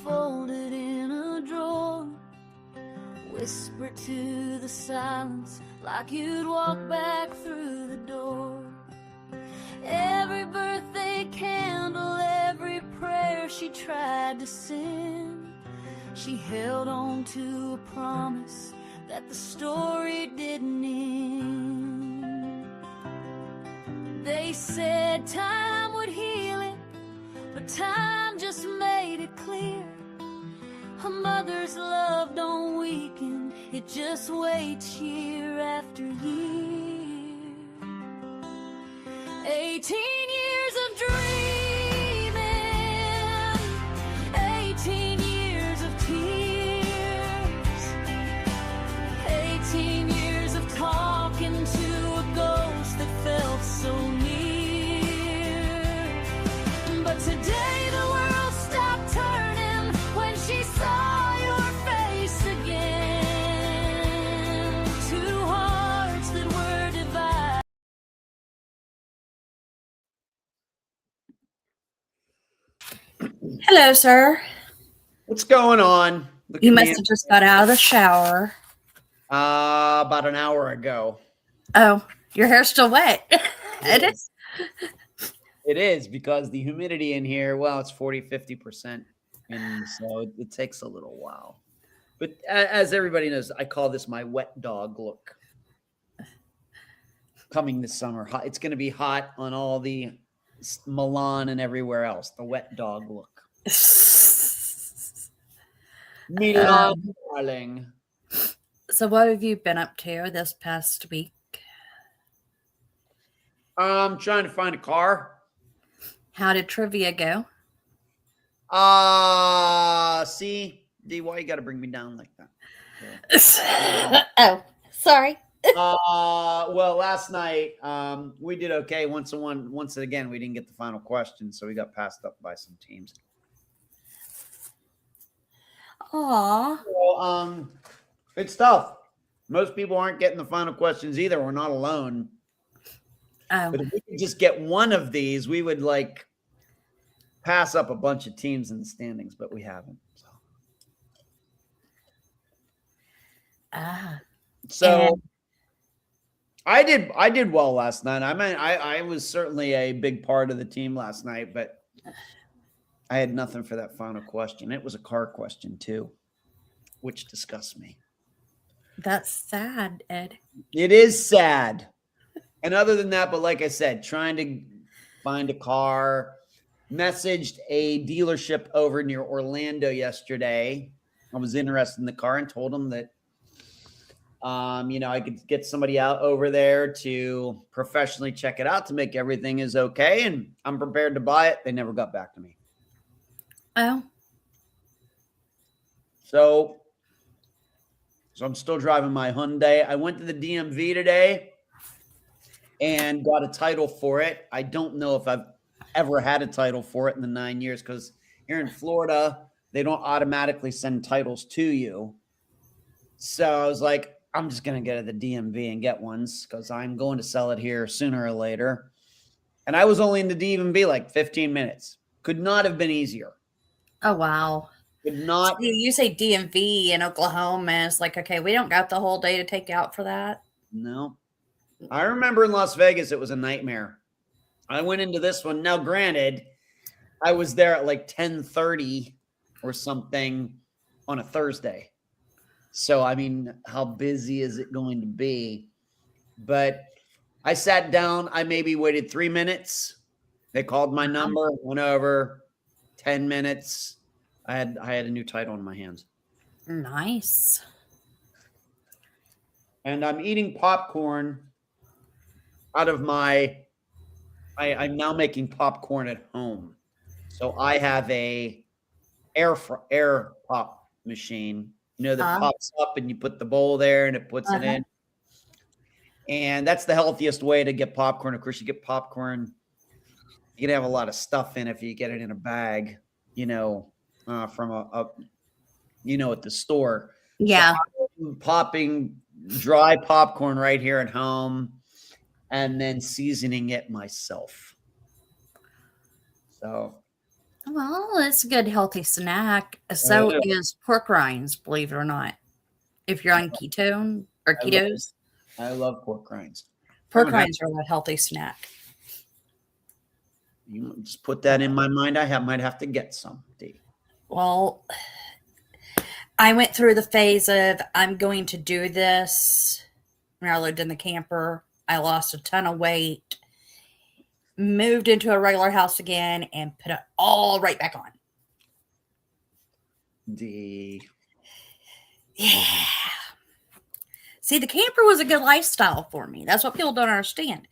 folded in a drawer. Whisper to the silence like you'd walk back through the door. Every birthday candle, every prayer she tried to send, she held on to a promise that the story didn't end. They said time would heal it, but time just made it clear. A mother's love don't weaken, it just waits year after year. 18 years of dreaming, 18 years of tears, 18 years of talking to a ghost that felt so near. But today the world stopped turning when she saw your face again. Two hearts that were divided. Hello, sir. What's going on? You must have just got out of the shower. About an hour ago. Oh, your hair's still wet. It is. It is because the humidity in here, well, it's 40-50%. And so it takes a little while. But as everybody knows, I call this my wet dog look. Coming this summer. It's going to be hot on all the Milan and everywhere else. The wet dog look. Milan, darling. So what have you been up to this past week? I'm trying to find a car. How did trivia go? See, D, why you got to bring me down like that? Oh, sorry. Well, last night we did okay. Once again, we didn't get the final question, so we got passed up by some teams. Aw. Well, it's tough. Most people aren't getting the final questions either. We're not alone. Oh. But if we could just get one of these, we would like pass up a bunch of teams in the standings, but we haven't. So I did well last night. I mean, I was certainly a big part of the team last night, but I had nothing for that final question. It was a car question too, which disgusts me. That's sad, Ed. It is sad. And other than that, but like I said, trying to find a car, messaged a dealership over near Orlando yesterday. I was interested in the car and told them that, I could get somebody out over there to professionally check it out to make everything is okay. And I'm prepared to buy it. They never got back to me. Oh. So I'm still driving my Hyundai. I went to the DMV today and got a title for it. I don't know if I've ever had a title for it in the 9 years because here in Florida, they don't automatically send titles to you. So I was like, I'm just going to get at the DMV and get ones because I'm going to sell it here sooner or later. And I was only in the DMV like 15 minutes. Could not have been easier. Oh, wow. Could not. You say DMV in Oklahoma. And it's like, okay, we don't got the whole day to take out for that. No. I remember in Las Vegas, it was a nightmare. I went into this one. Now, granted, I was there at like 10:30 or something on a Thursday. So, I mean, how busy is it going to be? But I sat down. I maybe waited 3 minutes. They called my number, went over 10 minutes. I had a new title in my hands. Nice. And I'm eating popcorn out of I'm now making popcorn at home. So I have a air pop machine, that pops up and you put the bowl there and it puts it in. And that's the healthiest way to get popcorn. Of course, you get popcorn. You can have a lot of stuff in if you get it in a bag, from at the store. Yeah. So I'm popping dry popcorn right here at home and then seasoning it myself. So Well, it's a good healthy snack. So is pork rinds, believe it or not. If you're on ketone or ketos, I love pork rinds. pork rinds are a healthy snack. You just put that in my mind. Might have to get some. Well, I went through the phase of I'm going to do this. When I lived in the camper, I lost a ton of weight, moved into a regular house again, and put it all right back on. Yeah. See, the camper was a good lifestyle for me. That's what people don't understand.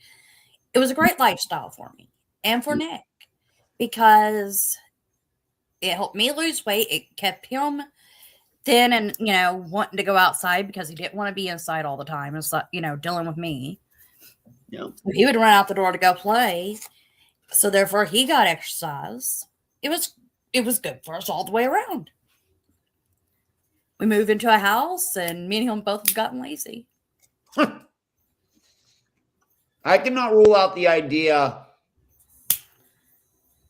It was a great lifestyle for me and for Nick because it helped me lose weight. It kept him thin and, wanting to go outside because he didn't want to be inside all the time. It's like, dealing with me. Yeah. He would run out the door to go play. So therefore he got exercise. It was good for us all the way around. We moved into a house and me and him both have gotten lazy. I cannot rule out the idea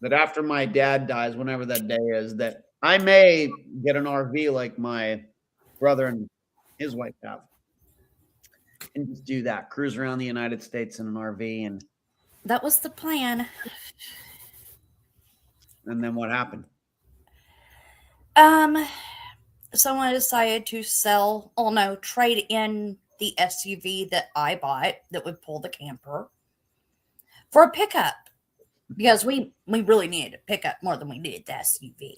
that after my dad dies, whenever that day is, that I may get an RV like my brother and his wife have. And just do that. Cruise around the United States in an RV. And that was the plan. And then what happened? Someone decided to trade in the SUV that I bought that would pull the camper for a pickup because we really needed a pickup more than we needed the SUV.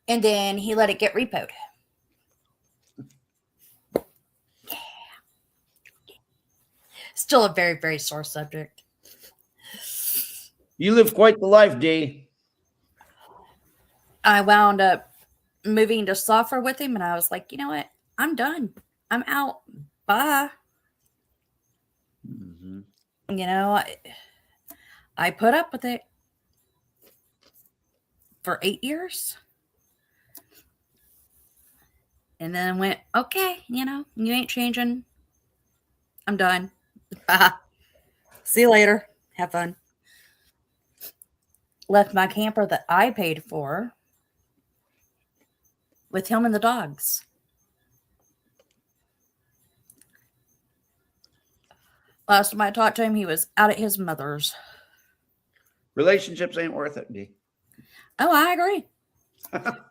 And then he let it get repoed. Yeah. Still a very, very sore subject. You live quite the life, Dee. I wound up moving to software with him, and I was like, you know what? I'm done. I'm out. Bye. Mm-hmm. I put up with it for 8 years. And then went, okay, you ain't changing. I'm done. Bye. See you later. Have fun. Left my camper that I paid for with him and the dogs. Last time I talked to him, he was out at his mother's. Relationships ain't worth it, D. Oh, I agree.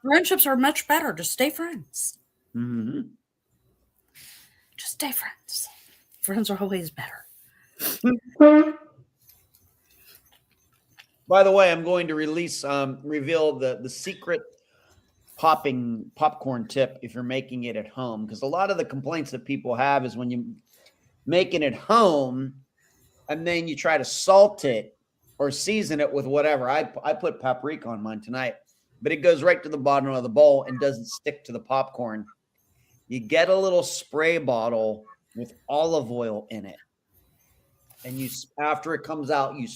Friendships are much better. Just stay friends. Mm-hmm. Just stay friends. Friends are always better. By the way, I'm going to reveal the secret popping popcorn tip if you're making it at home, because a lot of the complaints that people have is when you make it at home and then you try to salt it or season it with whatever. I put paprika on mine tonight, but it goes right to the bottom of the bowl and doesn't stick to the popcorn. You get a little spray bottle with olive oil in it, and after it comes out, you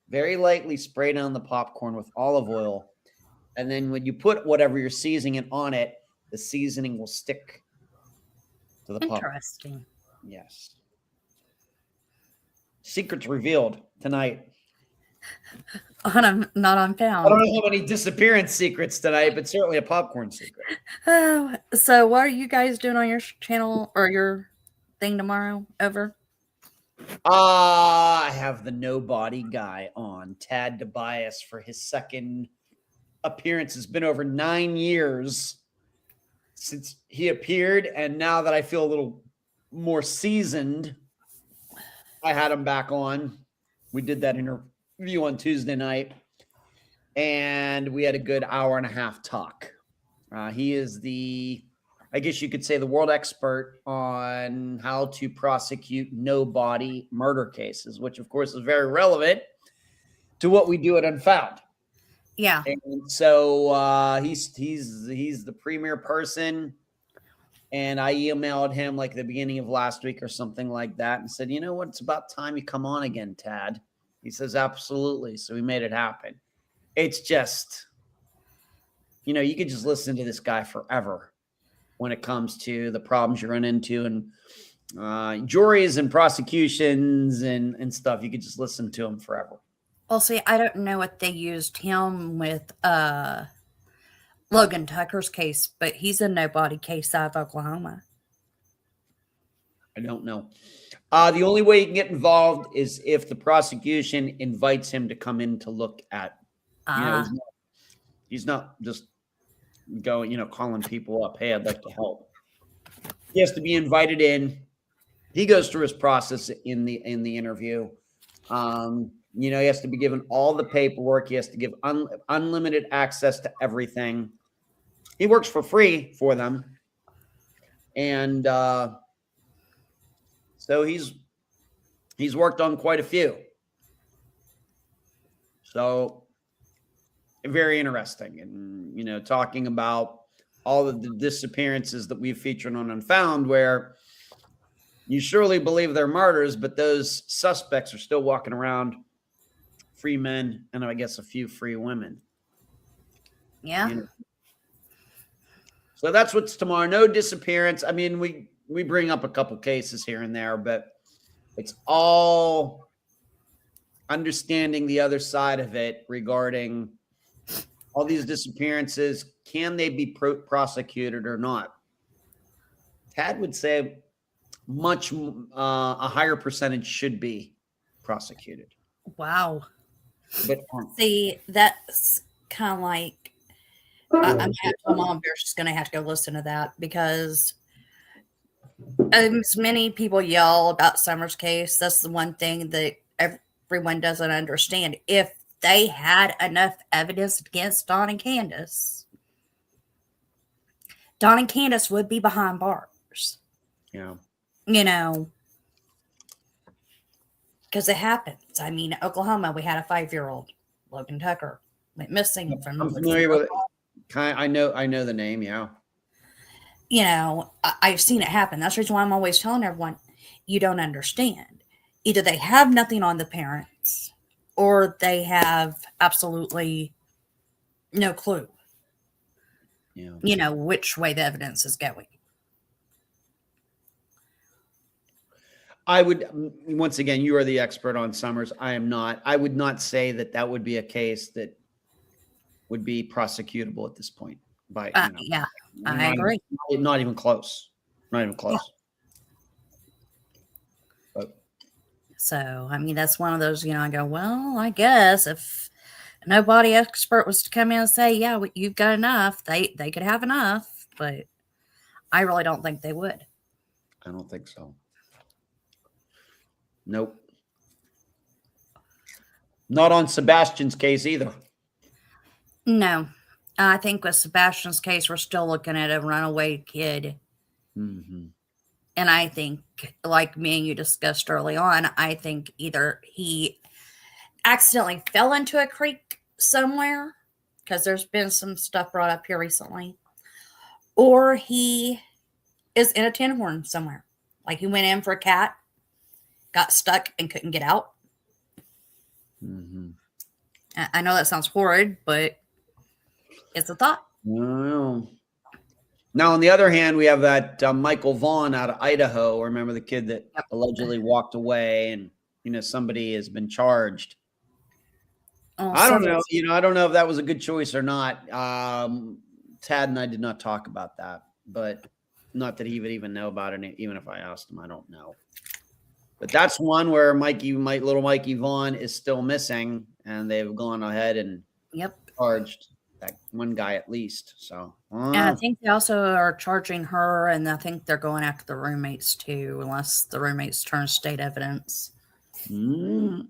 very lightly spray down the popcorn with olive oil. And then when you put whatever you're seasoning on it, the seasoning will stick to the popcorn. Interesting. Yes. Secrets revealed tonight. Not on Found. I don't know how many disappearance secrets tonight, but certainly a popcorn secret. Oh, so what are you guys doing on your channel or your thing tomorrow? Over? I have the Nobody guy on, Tad Tobias, for his second appearance. It's been over 9 years since he appeared, and now that I feel a little more seasoned, I had him back on. We did that interview on Tuesday night, and we had a good hour and a half talk. He is I guess you could say, the world expert on how to prosecute no-body murder cases, which of course is very relevant to what we do at Unfound. Yeah. And so he's the premier person. And I emailed him like the beginning of last week or something like that and said, you know what? It's about time you come on again, Tad. He says, absolutely. So we made it happen. It's just, you could just listen to this guy forever when it comes to the problems you run into and juries and prosecutions and stuff. You could just listen to him forever. Well, see, I don't know what they used him with Logan Tucker's case, but he's a nobody case out of Oklahoma. I don't know. The only way you can get involved is if the prosecution invites him to come in to look at. He's not just going, calling people up. Hey, I'd like to help. He has to be invited in. He goes through his process in the interview. He has to be given all the paperwork. He has to give unlimited access to everything. He works for free for them, and so he's worked on quite a few. So very interesting, and talking about all of the disappearances that we've featured on Unfound, where you surely believe they're martyrs, but those suspects are still walking around, free men, and I guess a few free women. Yeah. So that's what's tomorrow. No disappearance. I mean, we bring up a couple cases here and there, but it's all understanding the other side of it regarding all these disappearances. Can they be prosecuted or not? Tad would say much a higher percentage should be prosecuted. Wow. But see, that's kind of like I'm gonna have to, Mom Bear's just gonna have to go listen to that, because as many people yell about Summer's case, that's the one thing that everyone doesn't understand. If they had enough evidence against Don and Candace, Don and Candace would be behind bars. Yeah. Because it happens. I mean, Oklahoma, we had a 5-year-old, Logan Tucker, went missing from. I'm familiar with it. I know the name. Yeah. I've seen it happen. That's the reason why I'm always telling everyone, you don't understand. Either they have nothing on the parents, or they have absolutely no clue. Yeah. Which way the evidence is going. I would, once again, you are the expert on Summers. I am not. I would not say that would be a case that would be prosecutable at this point. Yeah, I agree. Not even close. Not even close. Yeah. But, so, I mean, that's one of those, I go, well, I guess if nobody expert was to come in and say, yeah, you've got enough, they could have enough, but I really don't think they would. I don't think so. Nope. Not on Sebastian's case either. No. I think with Sebastian's case, we're still looking at a runaway kid. Mm-hmm. And I think, like me and you discussed early on, I think either he accidentally fell into a creek somewhere, because there's been some stuff brought up here recently, or he is in a tin horn somewhere. Like he went in for a cat, got stuck, and couldn't get out. Mm-hmm. I know that sounds horrid, but it's a thought. Well, now, on the other hand, we have that Michael Vaughn out of Idaho. Remember the kid that allegedly walked away, and somebody has been charged. Oh, I don't know. I don't know if that was a good choice or not. Tad and I did not talk about that, but not that he would even know about it. Even if I asked him, I don't know. But that's one where little Mikey Vaughn is still missing, and they've gone ahead and charged that one guy at least. So, and I think they also are charging her, and I think they're going after the roommates too, unless the roommates turn state evidence. Good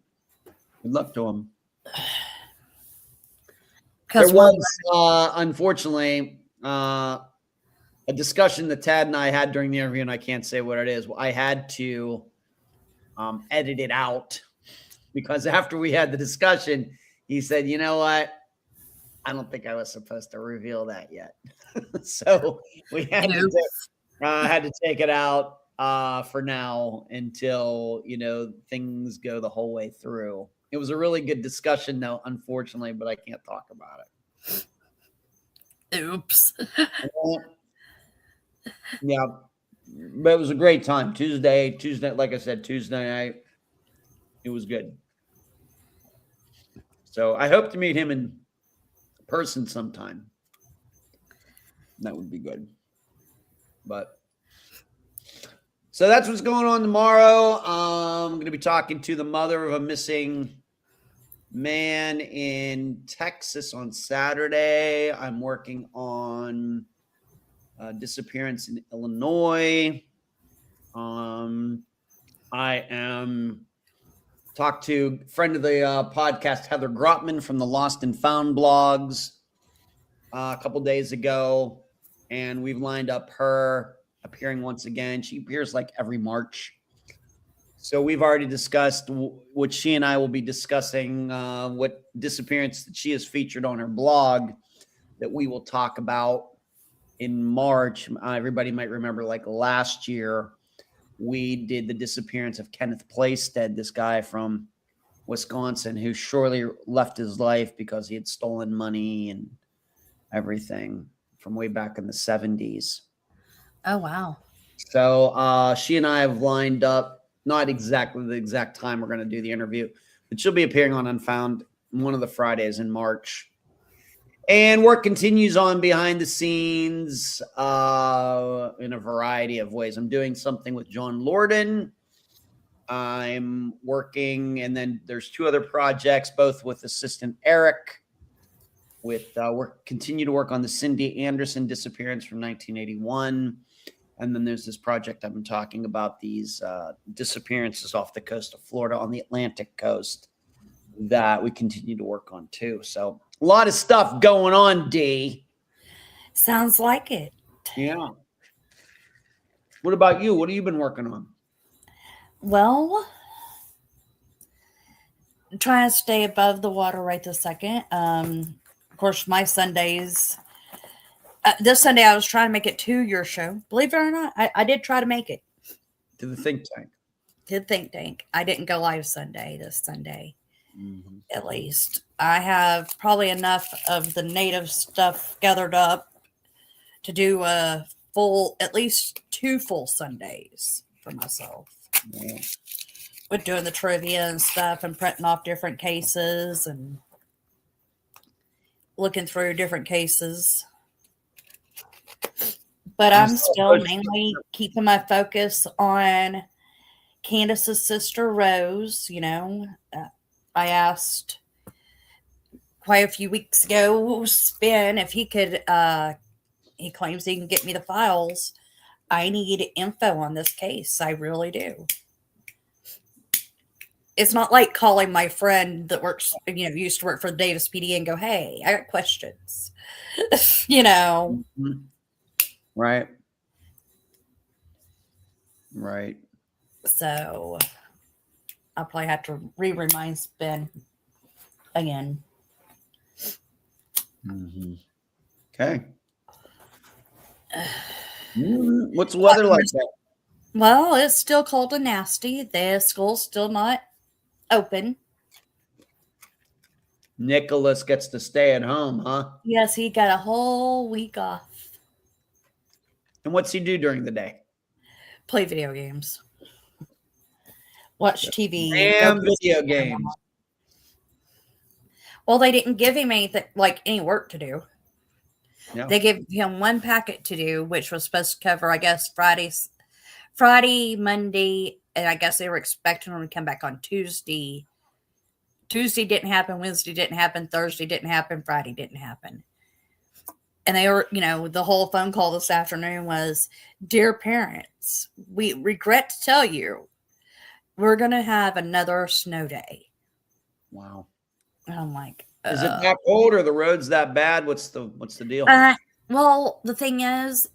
luck to them. There was, unfortunately, a discussion that Tad and I had during the interview, and I can't say what it is. I had to edit it out, because after we had the discussion, he said, "You know what? I don't think I was supposed to reveal that yet." So we had to take it out for now until things go the whole way through. It was a really good discussion, though, unfortunately, but I can't talk about it. Oops. Yeah, but it was a great time. Tuesday, like I said, Tuesday night, it was good. So I hope to meet him in person sometime. That would be good. But so that's what's going on tomorrow. I'm going to be talking to the mother of a missing man in Texas on Saturday. I'm working on disappearance in Illinois. I am talked to a friend of the podcast, Heather Grotman from the Lost and Found blogs a couple days ago, and we've lined up her appearing once again. She appears like every March. So we've already discussed what she and I will be discussing, what disappearance that she has featured on her blog that we will talk about in March. Everybody might remember, like last year, we did the disappearance of Kenneth Playstead, this guy from Wisconsin who surely left his life because he had stolen money and everything from way back in the 70s. Oh, wow. So she and I have lined up, not exactly the exact time we're going to do the interview, but she'll be appearing on Unfound one of the Fridays in March. And work continues on behind the scenes in a variety of ways. I'm doing something with John Lorden. I'm working, and then there's 2 other projects, both with assistant Eric. We're continue to work on the Cindy Anderson disappearance from 1981. And then there's this project I've been talking about, these disappearances off the coast of Florida on the Atlantic coast that we continue to work on too. So a lot of stuff going on, D. Sounds like it. Yeah. What about you? What have you been working on? Well, trying to stay above the water right this second. Of course, my Sundays. This Sunday, I was trying to make it to your show. Believe it or not, I did try to make it. To the think tank. To the think tank. I didn't go live Sunday, this Sunday, at least. I have probably enough of the native stuff gathered up to do a full, at least 2 full Sundays for myself. Yeah. With doing the trivia and stuff and printing off different cases and looking through different cases. But I'm still mainly keeping my focus on Candace's sister, Rose. You know, I asked quite a few weeks ago, Spin, if he could, he claims he can get me the files. I need info on this case. I really do. It's not like calling my friend that works, used to work for the Davis PD and go, hey, I got questions. Right. Right. So I'll probably have to remind Spin again. Okay. What's the weather like there? Well, it's still cold and nasty. The school's still not open. Nicholas gets to stay at home, huh? Yes, he got a whole week off. And what's he do during the day? Play video games. Watch TV. Damn video games. Well, they didn't give him anything, like any work to do. Yeah. They gave him one packet to do, which was supposed to cover, I guess, Friday, Monday, and I guess they were expecting him to come back on Tuesday. Tuesday didn't happen. Wednesday didn't happen. Thursday didn't happen. Friday didn't happen. And they were, the whole phone call this afternoon was, dear parents, we regret to tell you, we're going to have another snow day. Wow. And I'm like, is it that cold or the road's that bad? What's the deal? Well, the thing is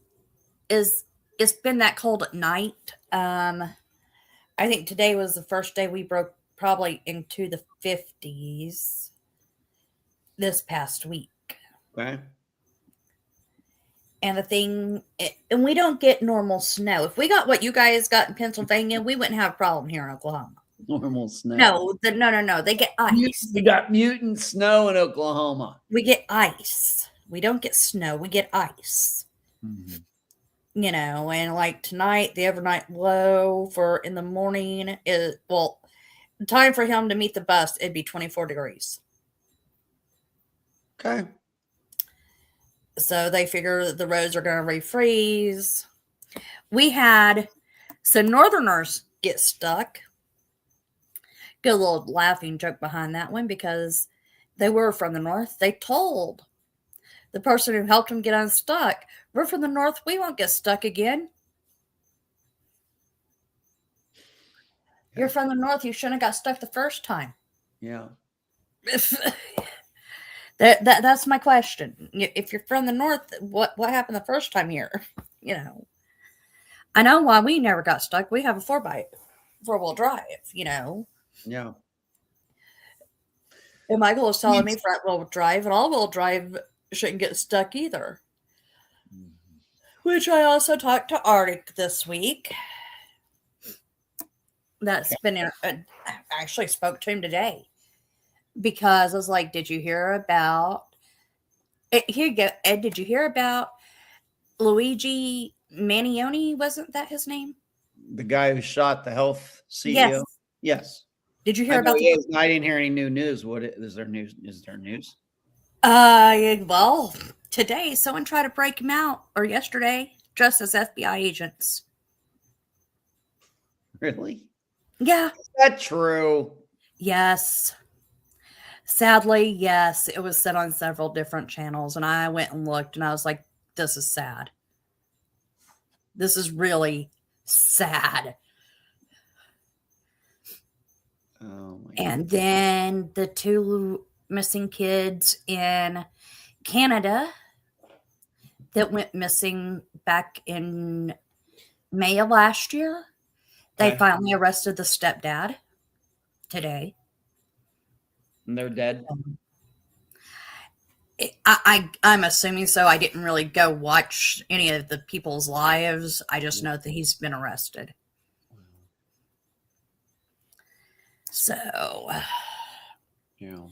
it's been that cold at night. I think today was the first day we broke probably into the 50s this past week. Okay. And the thing, and we don't get normal snow. If we got what you guys got in Pennsylvania, we wouldn't have a problem here in Oklahoma. Normal snow. No. They get ice. We got mutant snow in Oklahoma. We get ice. We don't get snow. We get ice. And like tonight, the overnight low for in the morning is, time for him to meet the bus, it'd be 24 degrees. Okay. So they figure that the roads are going to refreeze. We had some Northerners get stuck. Good little laughing joke behind that one because they were from the North. They told the person who helped them get unstuck, "We're from the North. We won't get stuck again. You're from the North. You shouldn't have got stuck the first time." Yeah. That's my question. If you're from the North, what happened the first time here? You know, I know why we never got stuck. We have a 4-wheel drive. You know, Yeah. and Michael was telling me front wheel drive and all wheel drive shouldn't get stuck either. Which I also talked to Arctic this week. That's been I actually spoke to him today because I was like, "Did you hear about?" Here you go, Ed. Did you hear about Luigi Manioni? Wasn't that his name? The guy who shot the health Yes. CEO. Yes. Did you I hear know about he is. I didn't hear any new news. Is there news? Is there news? Well, today someone tried to break him out, or yesterday, just as FBI agents. Really? Yeah. Is that true? Yes. Sadly, yes. It was said on several different channels, and I went and looked, and I was like, "This is sad. This is really sad." Oh my And God. then the 2 missing kids in Canada that went missing back in May of last year, they Okay. finally arrested the stepdad today. And they're dead. I'm assuming so. I didn't really go watch any of the people's lives. I just know that he's been arrested. So Yeah.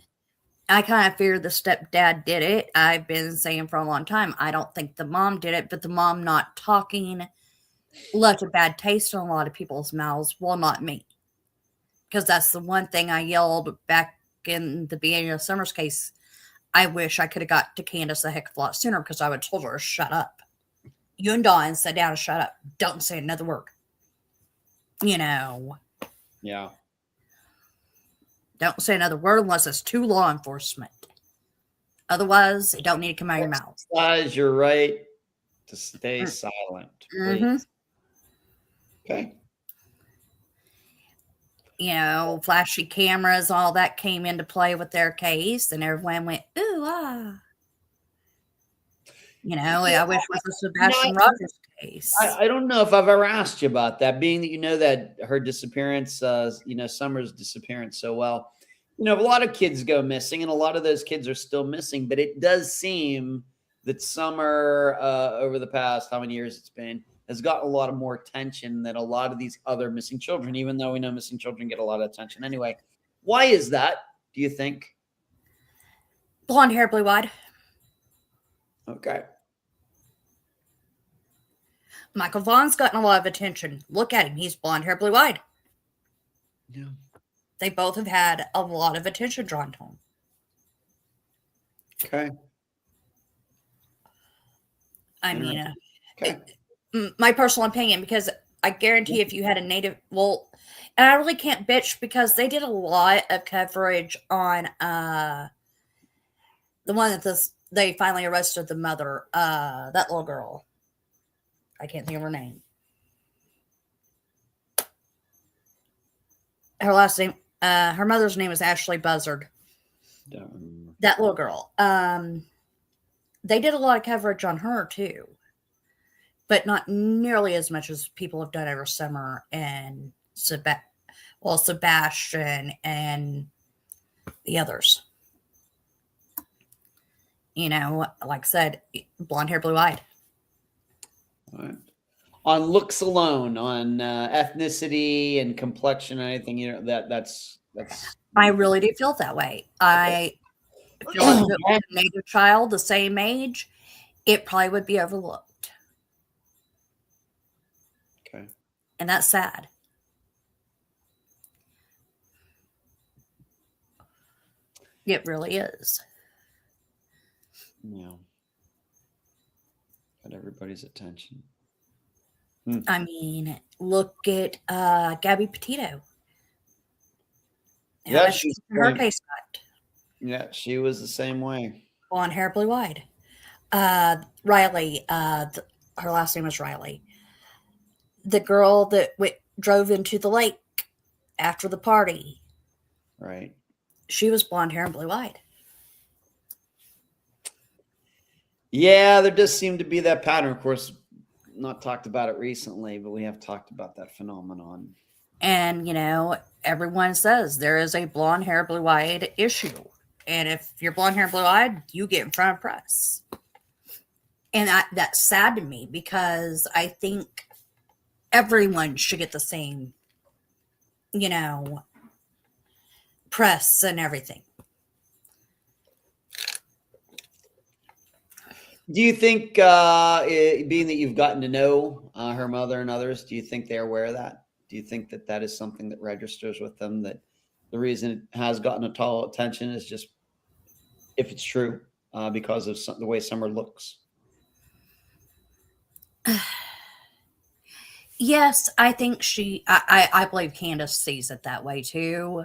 I kind of fear the stepdad did it. I've been saying for a long time, I don't think the mom did it, but the mom not talking left a bad taste in a lot of people's mouths. Well, not me. Because that's the one thing I yelled back in the beginning of Summer's case. I wish I could have got to Candace a heck of a lot sooner because I would have told her to shut up. You and Dawn sit down and shut up. Don't say another word. You know, Yeah. don't say another word unless it's to law enforcement. Otherwise, it don't need to come out of your mouth. Exercise your right to stay silent, please. Mm-hmm. Okay. You know, flashy cameras, all that came into play with their case, and everyone went, "Ooh, ah." You know, I wish it was a Sebastian Rogers case. I don't know if I've ever asked you about that, being that you know that her disappearance, Summer's disappearance so well. You know, a lot of kids go missing, and a lot of those kids are still missing, but it does seem that Summer, over the past, how many years it's been, has gotten a lot of more attention than a lot of these other missing children, even though we know missing children get a lot of attention anyway. Why is that, do you think? Blonde hair, blue-eyed. Okay. Michael Vaughn's gotten a lot of attention. Look at him. He's blonde hair, blue-eyed. Yeah. They both have had a lot of attention drawn to them. Okay. I mean, Okay. my personal opinion, because I guarantee if you had a native, well, and I really can't bitch because they did a lot of coverage on the one that they finally arrested the mother, that little girl. I can't think of her name. Her last name, her mother's name is Ashley Buzzard. That little girl. They did a lot of coverage on her too, but not nearly as much as people have done over Summer and Sebastian and the others. You know, like I said, blonde hair, blue eyed. All right. On looks alone, on ethnicity and complexion, and anything, you know, that's. I really do feel that way. I feel like if it was a native child the same age, it probably would be overlooked. Okay. And that's sad. It really is. Yeah. Got everybody's attention. I mean, look at Gabby Petito. How Yeah, much she's her case got? yeah, she was the same way. Blonde hair, blue eyed. Riley, her last name was Riley. The girl that drove into the lake after the party, Right. she was blonde hair and blue eyed. Yeah, there does seem to be that pattern. Of course, not talked about it recently, but we have talked about that phenomenon. And, everyone says there is a blonde hair, blue eyed issue. And if you're blonde hair, blue eyed, you get in front of press. And that's sad to me because I think everyone should get the same, press and everything. Do you think, being that you've gotten to know her mother and others, do you think they're aware of that? Do you think that that is something that registers with them, that the reason it has gotten a tall attention is just, if it's true, because of the way Summer looks? Yes, I think I believe Candace sees it that way too.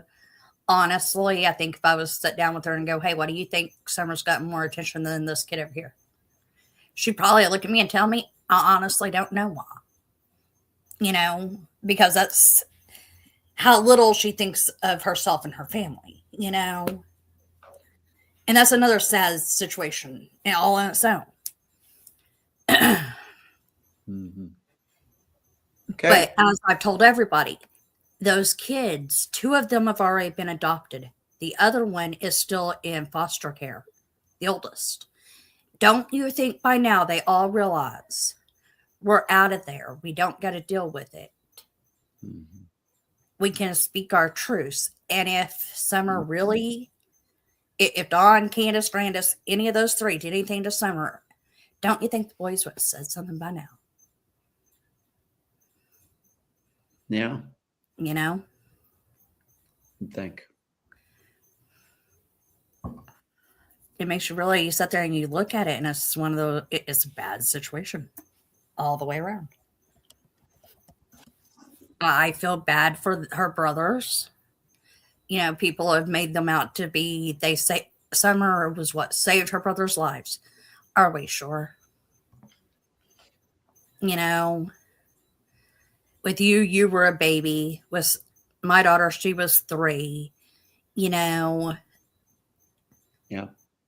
Honestly, I think if I was to sit down with her and go, hey, what do you think Summer's gotten more attention than this kid over here? She'd probably look at me and tell me, I honestly don't know why. Because that's how little she thinks of herself and her family, And that's another sad situation all on its own. Mm-hmm. Okay. But as I've told everybody, those kids, 2 of them have already been adopted. The other one is still in foster care, the oldest. Don't you think by now they all realize we're out of there? We don't got to deal with it. Mm-hmm. We can speak our truths. And if Summer really, if Dawn, Candace, Grandis, any of those 3 did anything to Summer, don't you think the boys would have said something by now? Yeah. I think. It makes you really sit there and you look at it, and it's one of those, it's a bad situation all the way around. I feel bad for her brothers. People have made them out to be, they say Summer was what saved her brother's lives. Are we sure? With you were a baby. With my daughter, she was 3. Yeah.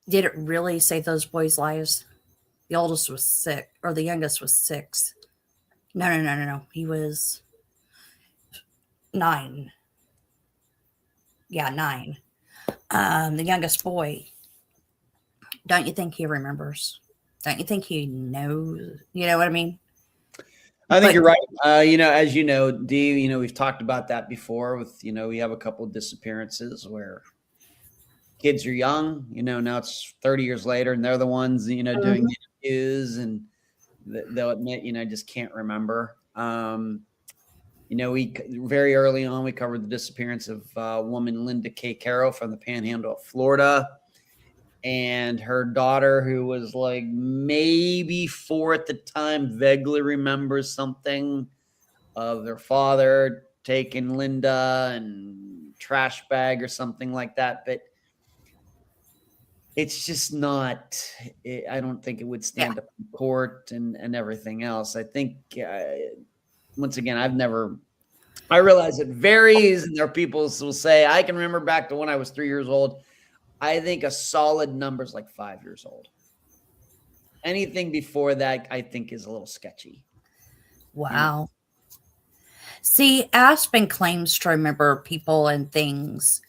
Did it really save those boys' lives? The oldest was 6, or the youngest was 6. No. He was 9. Yeah, 9. The youngest boy. Don't you think he remembers? Don't you think he knows? You know what I mean? I think you're right. As you know, Dee, we've talked about that before with, we have a couple of disappearances where kids are young, now it's 30 years later and they're the ones, doing the interviews, and they'll admit, just can't remember. We very early on, we covered the disappearance of woman Linda K. Caro from the Panhandle of Florida, and her daughter, who was like maybe 4 at the time, vaguely remembers something of their father taking Linda and trash bag or something like that. But it's just not, I don't think it would stand up in court and everything else. I think, once again, I realize it varies, and there are people who will say, I can remember back to when I was 3 years old. I think a solid number is like 5 years old. Anything before that, I think, is a little sketchy. Wow. See, Aspen claims to remember people and things.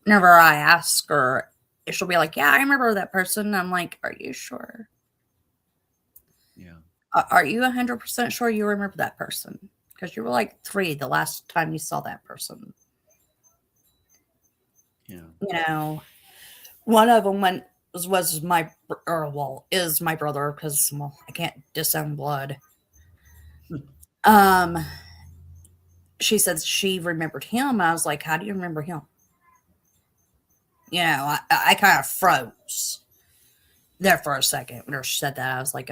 Whenever I ask her, she'll be like, yeah, I remember that person. I'm like, are you sure? Yeah. Are you 100% sure you remember that person? Because you were like 3 the last time you saw that person. Yeah. One of them is my brother, because I can't disown blood. She said she remembered him. I was like, how do you remember him? I kind of froze. there for a second when she said that. I was like,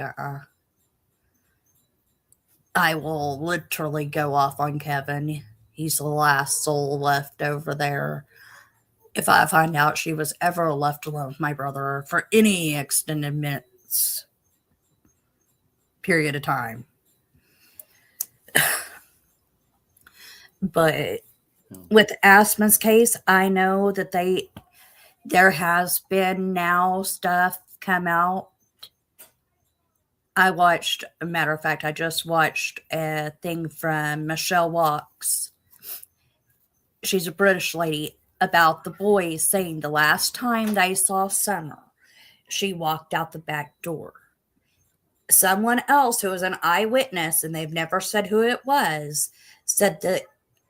I will literally go off on Kevin. He's the last soul left over there. If I find out she was ever left alone with my brother for any extended minutes period of time. But with Asma's case, I know that there has been now stuff come out. A matter of fact, I just watched a thing from Michelle Walks. She's a British lady, about the boys saying the last time they saw Summer, she walked out the back door. Someone else who was an eyewitness, and they've never said who it was, said that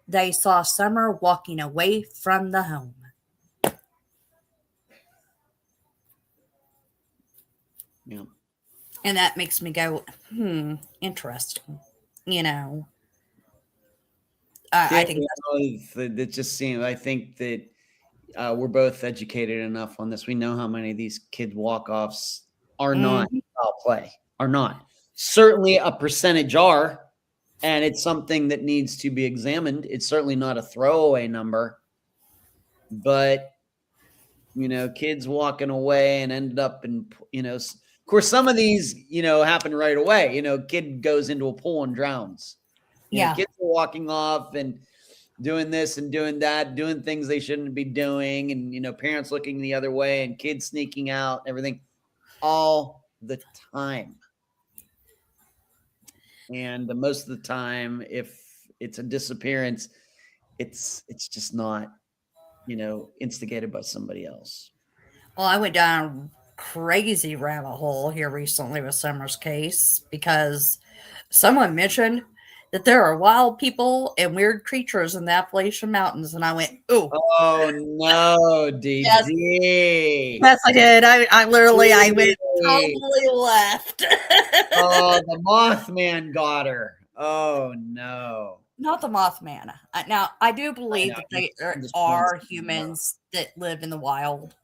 they saw Summer walking away from the home. Yeah. And that makes me go, interesting. You know, I think that just seems. I think that we're both educated enough on this. We know how many of these kid walk-offs are not foul play. Are not. Certainly a percentage are, and it's something that needs to be examined. It's certainly not a throwaway number, but kids walking away and ended up in, of course, some of these, happen right away. Kid goes into a pool and drowns. Kids are walking off and doing this and doing that, doing things they shouldn't be doing, and parents looking the other way and kids sneaking out, everything, all the time. And most of the time, if it's a disappearance, it's just not, instigated by somebody else. Well, I went down a crazy rabbit hole here recently with Summer's case because someone mentioned that there are wild people and weird creatures in the Appalachian Mountains, and I went, "Ooh, oh no, DD!" Yes, I did. I literally, I went totally left. Oh, the Mothman got her. Oh no. Not the Mothman. Now, I do believe that there are humans that live in the wild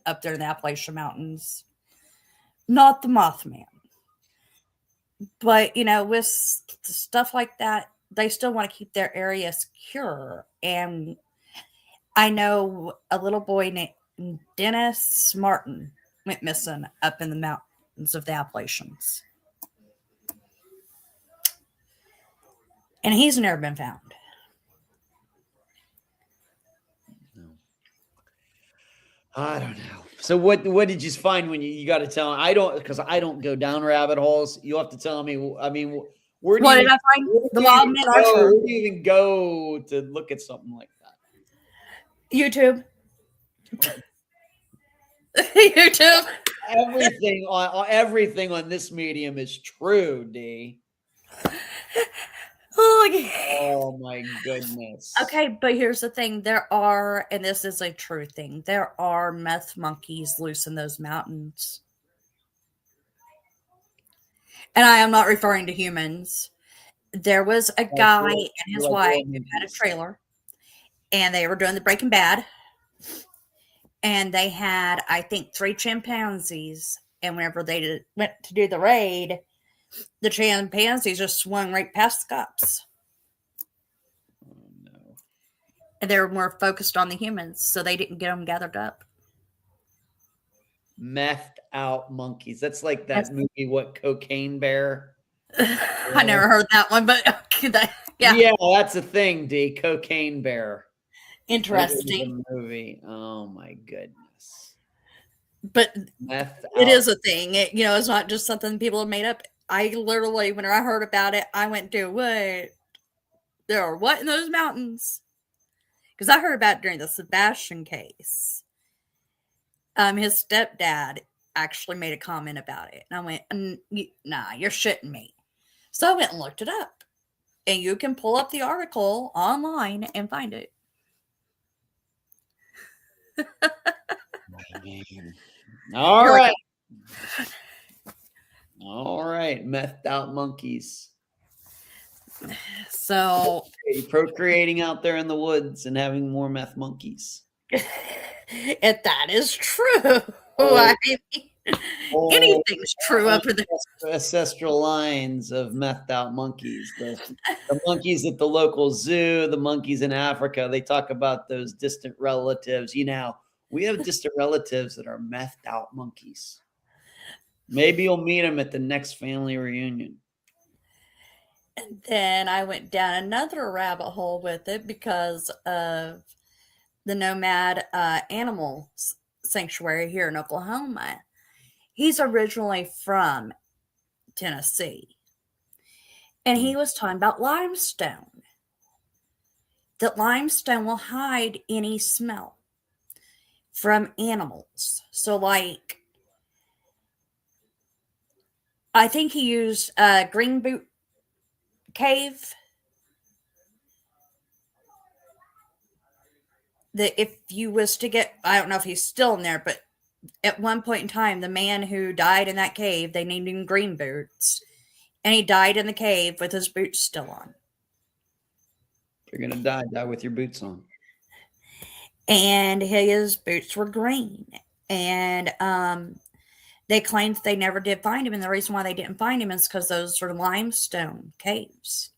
up there in the Appalachian Mountains. Not the Mothman. But, with stuff like that, they still want to keep their area secure. And I know a little boy named Dennis Martin went missing up in the mountains of the Appalachians. And he's never been found. I don't know. So what did you find when you got to tell me? Because I don't go down rabbit holes. You have to tell me. I mean, where do did I find? The wild men are true. Where do you even go to look at something like that? YouTube. YouTube. Everything on this medium is true, D. Oh my goodness. Okay, but here's the thing. There are, and this is a true thing, there are meth monkeys loose in those mountains. And I am not referring to humans. There was a guy and his wife had a trailer, and they were doing the Breaking Bad. And they had, I think, 3 chimpanzees. And whenever they went to do the raid, the chimpanzees just swung right past the cops. Oh, no. And they were more focused on the humans, so they didn't get them gathered up. Methed out monkeys. That's like that movie, what, Cocaine Bear? I never heard that one, but yeah. Yeah, that's a thing, D. Cocaine Bear. Interesting movie. Oh my goodness. But it is a thing. It's not just something people have made up. I literally, when I heard about it, I went to, wait, there are what in those mountains? Because I heard about it during the Sebastian case. His stepdad actually made a comment about it. And I went, nah, you're shitting me. So I went and looked it up. And you can pull up the article online and find it. All right. All right. Methed out monkeys. So procreating out there in the woods and having more meth monkeys. If that is true. I mean, Anything's true up in the ancestral lines of methed out monkeys. The monkeys at the local zoo, the monkeys in Africa, they talk about those distant relatives. We have distant relatives that are methed out monkeys. Maybe you'll meet them at the next family reunion. And then I went down another rabbit hole with it because of the Nomad Animal Sanctuary here in Oklahoma. He's originally from Tennessee. And he was talking about limestone. That limestone will hide any smell from animals. So, like, I think he used Green Boot Cave. That if you was to get, I don't know if he's still in there, but at one point in time, the man who died in that cave, they named him Green Boots. And he died in the cave with his boots still on. If you're going to die with your boots on. And his boots were green. And they claimed they never did find him. And the reason why they didn't find him is because those were limestone caves.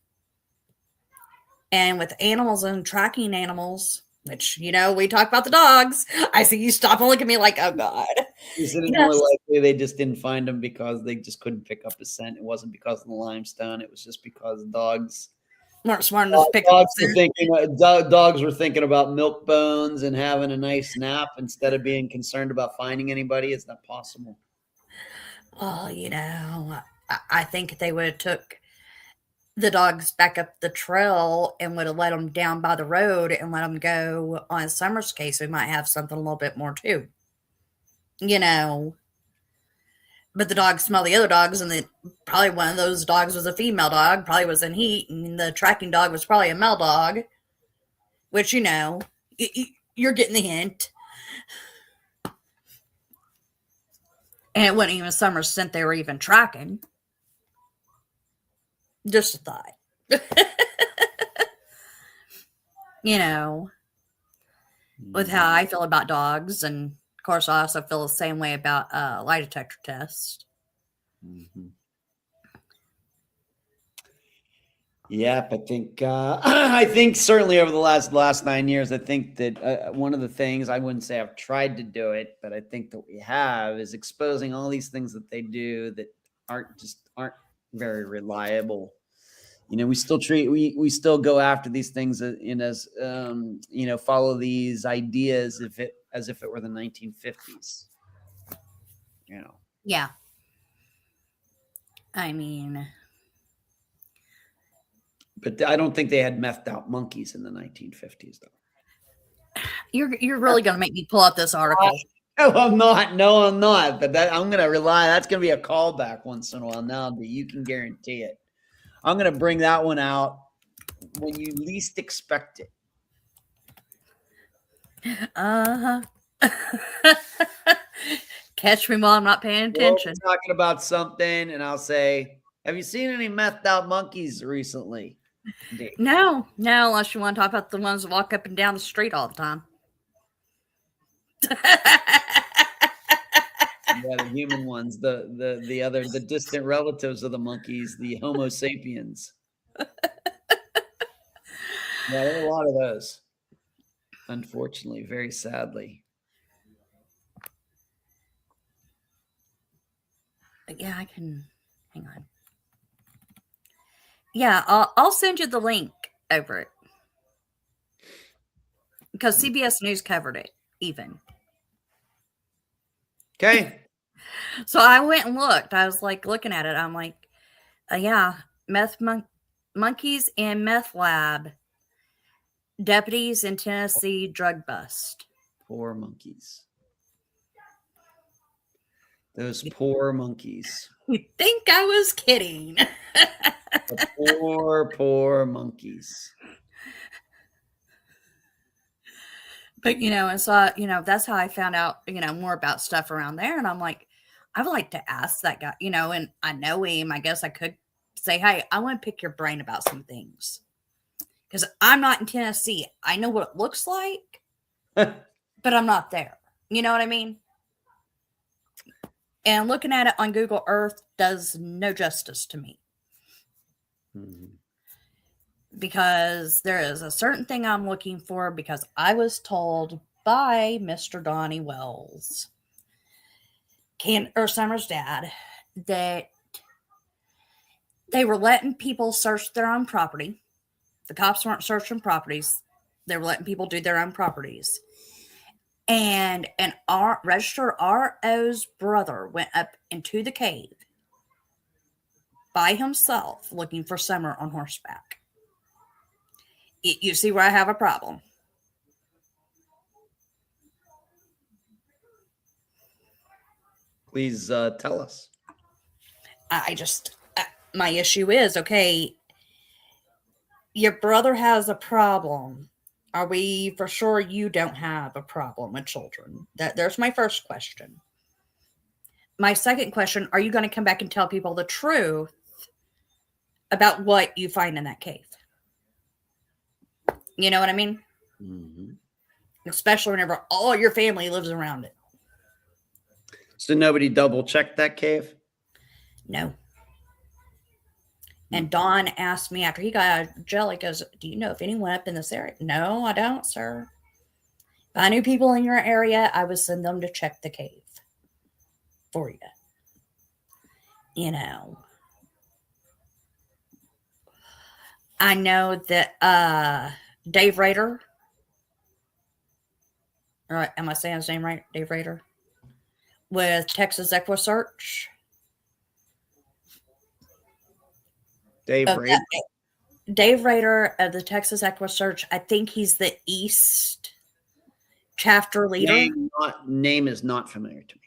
And with animals and tracking animals, which, we talk about the dogs. I see you stop and look at me like, oh, God. Isn't it more likely they just didn't find him because they just couldn't pick up a scent? It wasn't because of the limestone. It was just because dogs weren't smart enough to pick up dogs were thinking about milk bones and having a nice nap instead of being concerned about finding anybody. It's not possible. Well, I think they would have took the dogs back up the trail and would have let them down by the road and let them go on Summer's case. We might have something a little bit more too. But the dogs smell the other dogs, and probably one of those dogs was a female dog, probably was in heat, and the tracking dog was probably a male dog, which, you're getting the hint. And it wasn't even Summer's scent they were even tracking. Just a thought. With how I feel about dogs, and of course I also feel the same way about lie detector tests. Mm-hmm. Yep, I think certainly over the last 9 years, I think that one of the things, I wouldn't say I've tried to do it, but I think that we have, is exposing all these things that they do that aren't very reliable. We still go after these things follow these ideas as if it were the 1950s. Yeah. I mean, but I don't think they had methed out monkeys in the 1950s, though. You're really going to make me pull up this article. No, I'm not. No, I'm not. But I'm going to rely. That's going to be a callback once in a while now, but you can guarantee it. I'm going to bring that one out when you least expect it. Uh-huh. Catch me while I'm not paying attention. We're talking about something, and I'll say, have you seen any methed out monkeys recently? No, unless you want to talk about the ones that walk up and down the street all the time. Yeah, the human ones, the distant relatives of the monkeys, the Homo sapiens. Yeah, there are a lot of those. Unfortunately, very sadly. But yeah, I can hang on. Yeah, I'll send you the link over it. Because CBS News covered it, even. Okay. So I went and looked. I was like looking at it. I'm like, yeah, monkeys in meth lab. Deputies in Tennessee drug bust. Poor monkeys. Those poor monkeys. You think I was kidding? The poor monkeys. But, and so, that's how I found out, more about stuff around there. And I'm like, I would like to ask that guy, and I know him. I guess I could say, hey, I want to pick your brain about some things. Because I'm not in Tennessee. I know what it looks like, but I'm not there. You know what I mean? And looking at it on Google Earth does no justice to me. Mhm. Because there is a certain thing I'm looking for because I was told by Mr. Donnie Wells, Summer's dad, that they were letting people search their own property. The cops weren't searching properties. They were letting people do their own properties. And an registered RO's brother went up into the cave by himself looking for Summer on horseback. You see where I have a problem. Please tell us. My issue is, okay, your brother has a problem. Are we for sure you don't have a problem with children? There's my first question. My second question, are you going to come back and tell people the truth about what you find in that cave? You know what I mean? Mm-hmm. Especially whenever all your family lives around it. So nobody double checked that cave? No. And Don asked me after he got out of jail, he goes, do you know if anyone up in this area? No, I don't, sir. If I knew people in your area, I would send them to check the cave for you. You know. I know that Dave Rader, or am I saying his name right? Dave Rader? With Texas EquiSearch. Dave Rader? Dave Rader of the Texas EquiSearch. I think he's the East chapter leader. Name is not familiar to me.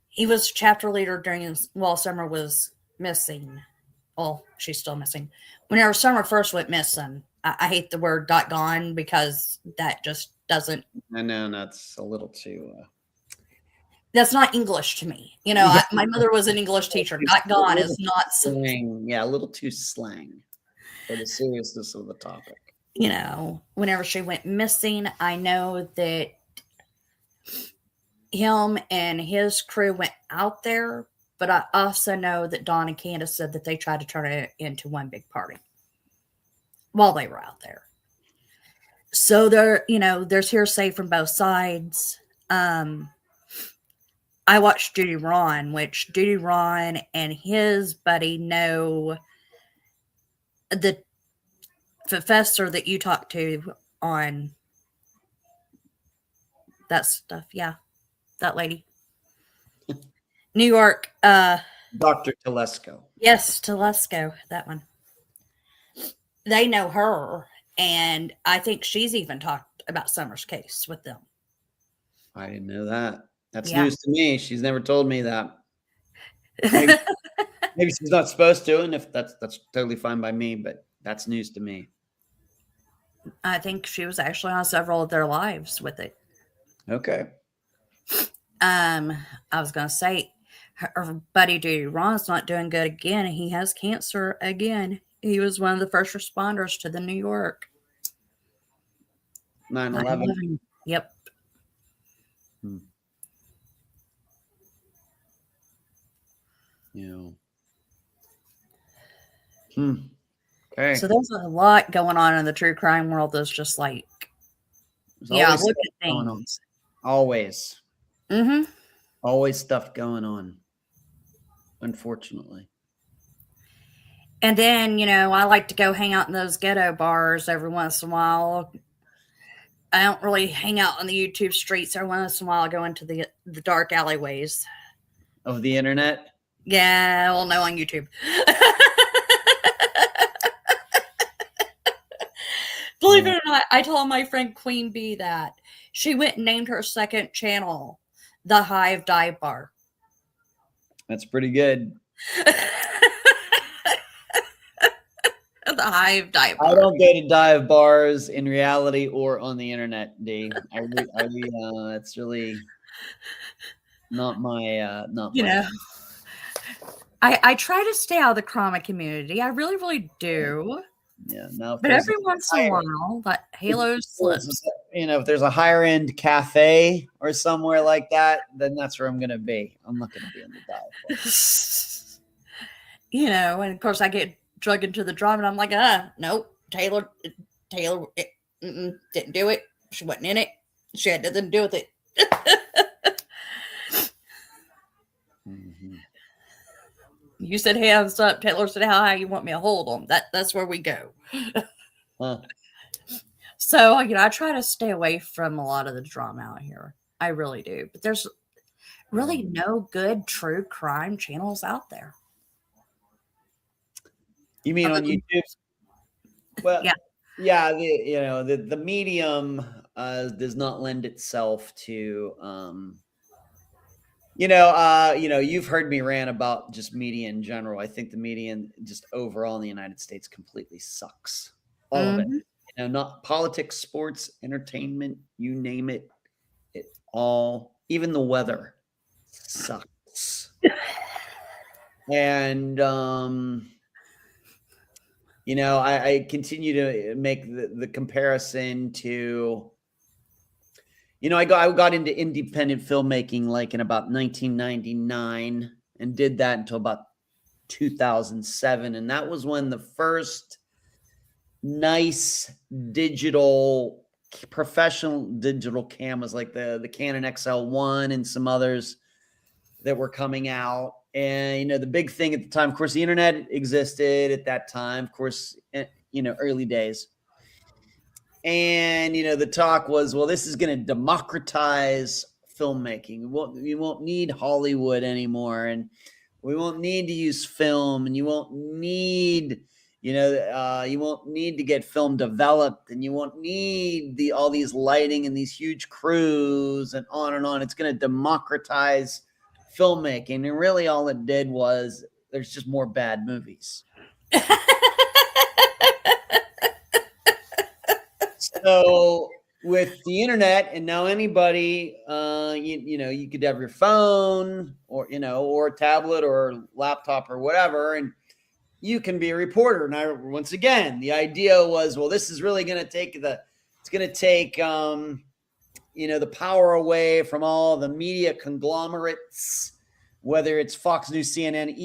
He was chapter leader while Summer was missing. Well, she's still missing. Whenever Summer first went missing, I hate the word "got gone" because that just doesn't. I know that's a little too. That's not English to me. You know, my mother was an English teacher. Got gone is not slang. Yeah, a little too slang for the seriousness of the topic. You know, whenever she went missing, I know that him and his crew went out there, but I also know that Dawn and Candace said that they tried to turn it into one big party while they were out there. So there's hearsay from both sides. I watched Judy Ron, which Judy Ron and his buddy know the professor that you talked to on that stuff. Yeah, that lady. New York. Dr. Telesco. Yes, Telesco, that one. They know her, and I think she's even talked about Summer's case with them. I didn't know that. That's news to me. She's never told me that. Maybe she's not supposed to, and if that's totally fine by me, but that's news to me. I think she was actually on several of their lives with it. Okay. I was gonna say her buddy Judy Ron's not doing good again. He has cancer again. He was one of the first responders to the New York 9/11. Yep. Yeah. Okay. So there's a lot going on in the true crime world that's just like, look at things. Always. Mm-hmm. Always stuff going on, unfortunately. And then, I like to go hang out in those ghetto bars every once in a while. I don't really hang out on the YouTube streets. Every once in a while, I go into the dark alleyways. Of the internet? Yeah, well, no, on YouTube. Believe it or not, I told my friend Queen Bee that. She went and named her second channel The Hive Dive Bar. That's pretty good. The Hive Dive Bar. I don't go to dive bars in reality or on the internet, D. That's really not my I try to stay out of the trauma community. I really, really do. Yeah. Now, if But there's every once in a while, that halo slips. if there's a higher end cafe or somewhere like that, then that's where I'm going to be. I'm not going to be in the dial. And of course I get drug into the drama, and I'm like, nope, Taylor, didn't do it. She wasn't in it. She had nothing to do with it. Mm-hmm. You said hands up. Taylor said, how high you want me to hold them? That's where we go. Huh. So, I try to stay away from a lot of the drama out here. I really do. But there's really no good true crime channels out there. You mean on YouTube? Well, yeah. The medium does not lend itself to. You've heard me rant about just media in general. I think the media just overall in the United States completely sucks. All of it. Not politics, sports, entertainment, you name it. It all, even the weather sucks. And I continue to make the comparison to, I got into independent filmmaking like in about 1999 and did that until about 2007. And that was when the first nice professional digital cameras like the Canon XL1 and some others that were coming out. And, the big thing at the time, of course, the internet existed at that time, of course, early days. And, the talk was, well, this is going to democratize filmmaking. We won't need Hollywood anymore. And we won't need to use film, and you won't need, you won't need to get film developed, and you won't need all these lighting and these huge crews and on and on. It's going to democratize filmmaking. And really all it did was there's just more bad movies. So with the internet, and now anybody, you could have your phone or a tablet or laptop or whatever, and you can be a reporter. Now, once again, the idea was, well, this is really going to take the power away from all the media conglomerates, whether it's Fox News, CNN,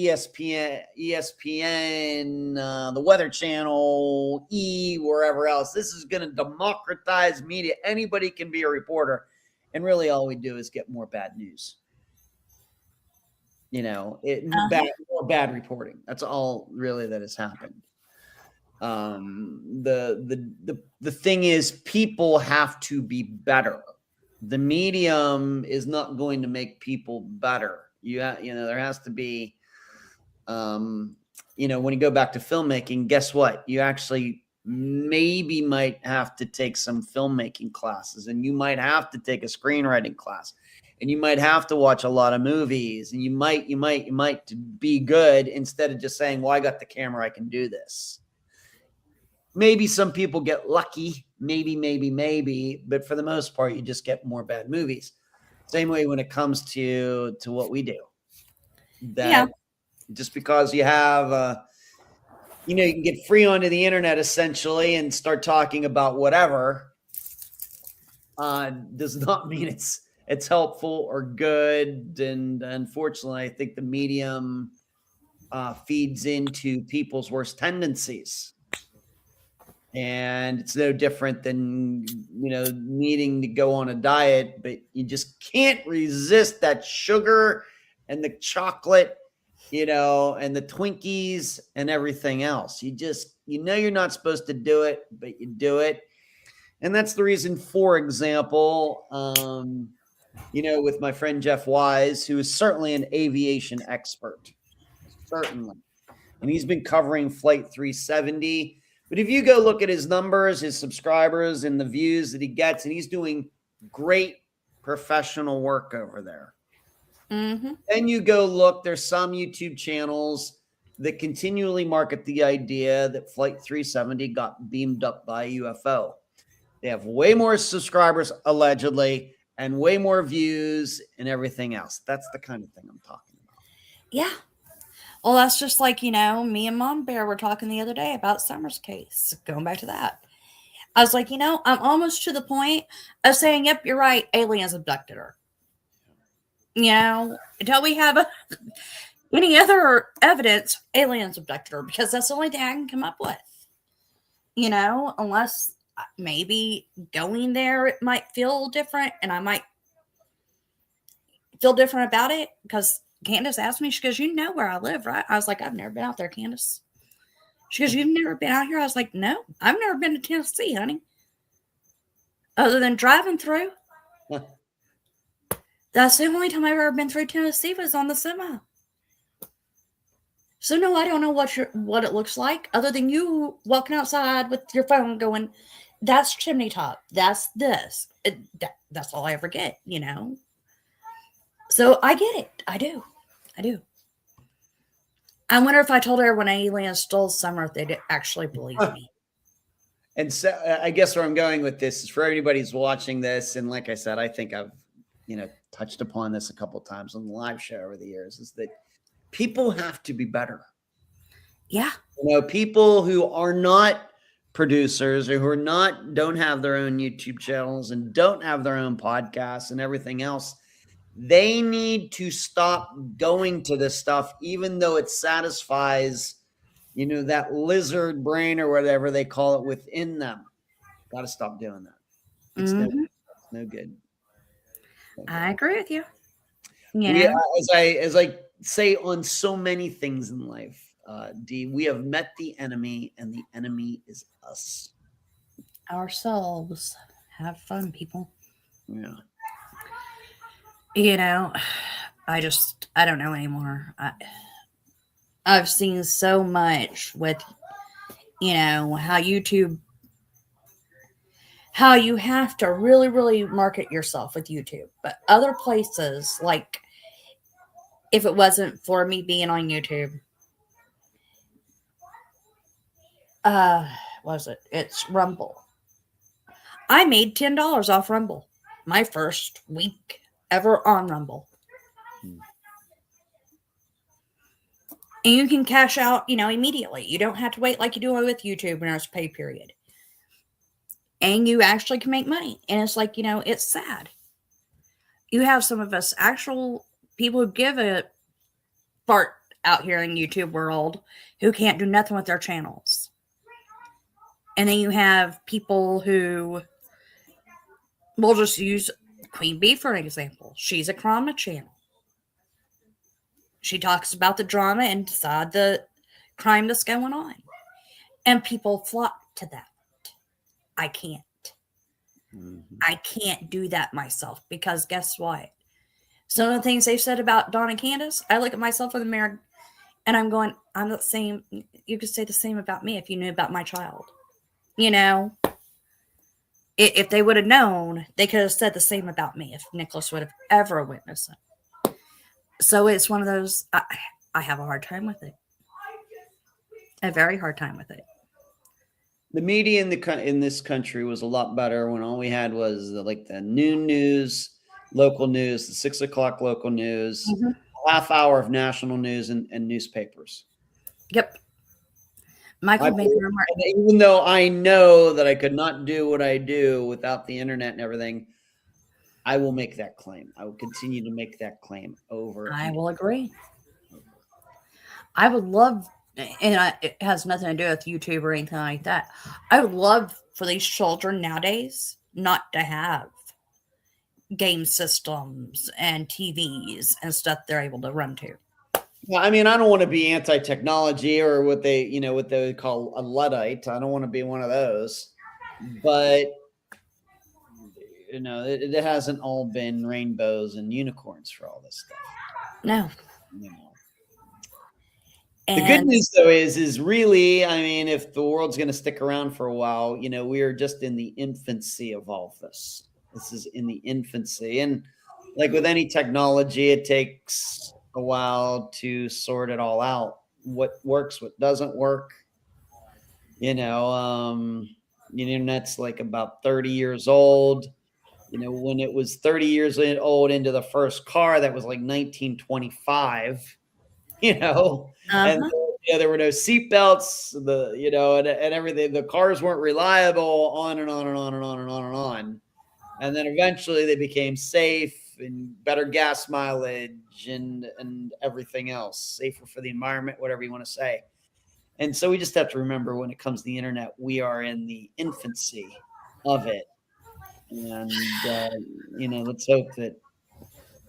ESPN, the Weather Channel, wherever else. This is going to democratize media. Anybody can be a reporter. And really all we do is get more bad news. More bad reporting. That's all really that has happened. The thing is, people have to be better. The medium is not going to make people better. There has to be, when you go back to filmmaking, guess what? You actually maybe might have to take some filmmaking classes, and you might have to take a screenwriting class, and you might have to watch a lot of movies, and you might be good instead of just saying, well, I got the camera, I can do this. Maybe some people get lucky, maybe, but for the most part, you just get more bad movies. Same way when it comes to what we do. Just because you have, you can get free onto the internet essentially and start talking about whatever, does not mean it's helpful or good. And unfortunately, I think the medium feeds into people's worst tendencies. And it's no different than, needing to go on a diet, but you just can't resist that sugar and the chocolate, and the Twinkies and everything else. You just, you're not supposed to do it, but you do it. And that's the reason, for example, with my friend Jeff Wise, who is certainly an aviation expert, certainly. And he's been covering Flight 370. But if you go look at his numbers, his subscribers, and the views that he gets, and he's doing great professional work over there. Mm-hmm. Then you go look, there's some YouTube channels that continually market the idea that Flight 370 got beamed up by a UFO. They have way more subscribers, allegedly, and way more views and everything else. That's the kind of thing I'm talking about. Yeah. Well, that's just like, me and Mom Bear were talking the other day about Summer's case. Going back to that. I was like, I'm almost to the point of saying, yep, you're right. Aliens abducted her. Until we have any other evidence, aliens abducted her, because that's the only thing I can come up with. Unless maybe going there, it might feel different and I might feel different about it, because Candace asked me, she goes, you know where I live, right? I was like, I've never been out there, Candace. She goes, you've never been out here? I was like, no, I've never been to Tennessee, honey. Other than driving through. That's the only time I've ever been through Tennessee was on the semi. So no, I don't know what it looks like, other than you walking outside with your phone going, that's chimney top, that's this. That's all I ever get, So I get it. I do. I wonder if I told her when aliens stole Summer, if they'd actually believe me. And so I guess where I'm going with this is for everybody who's watching this. And like I said, I think I've, touched upon this a couple of times on the live show over the years, is that people have to be better. Yeah. People who are not producers or who don't have their own YouTube channels and don't have their own podcasts and everything else, they need to stop going to this stuff, even though it satisfies, that lizard brain or whatever they call it within them. Got to stop doing that. It's no good. I agree with you. As I say on so many things in life, Dee, we have met the enemy, and the enemy is us. Ourselves. Have fun, people. Yeah. I don't know anymore. I've seen so much with, how you have to really, really market yourself with YouTube. But other places, like, if it wasn't for me being on YouTube, it's Rumble. I made $10 off Rumble my first week ever on Rumble. And you can cash out, immediately. You don't have to wait like you do with YouTube when there's a pay period. And you actually can make money. And it's like, it's sad. You have some of us actual people who give a fart out here in YouTube world who can't do nothing with their channels. And then you have people who, we'll just use Queen Bee for an example. She's a drama channel. She talks about the drama and inside the crime that's going on. And people flock to that. I can't. I can't do that myself, because guess what? Some of the things they've said about Dawn and Candace, I look at myself in the mirror and I'm going, I'm the same. You could say the same about me if you knew about my child. If they would have known, they could have said the same about me if Nicholas would have ever witnessed it. So it's one of those, I have a hard time with it. A very hard time with it. The media in this country was a lot better when all we had was the noon news, local news, the 6 o'clock local news, half hour of national news and newspapers. Yep. Michael made the remark. Even though I know that I could not do what I do without the internet and everything, I will make that claim. I will continue to make that claim over. I will agree. I would love, and it has nothing to do with YouTube or anything like that. I would love for these children nowadays not to have game systems and TVs and stuff they're able to run to. Well, I mean, I don't want to be anti-technology or what they call a Luddite. I don't want to be one of those, but it hasn't all been rainbows and unicorns for all this stuff. No. The good news, though, is really, I mean, if the world's going to stick around for a while, we are just in the infancy of all of this. This is in the infancy. And like with any technology, it takes a while to sort it all out. What works, what doesn't work. The internet's like about 30 years old. When it was 30 years old into the first car, that was like 1925. and there were no seat belts, and everything. The cars weren't reliable, on and on and on and on and on and on. And then eventually they became safe and better gas mileage and everything else, safer for the environment, whatever you want to say. And so we just have to remember, when it comes to the internet, we are in the infancy of it. And, let's hope that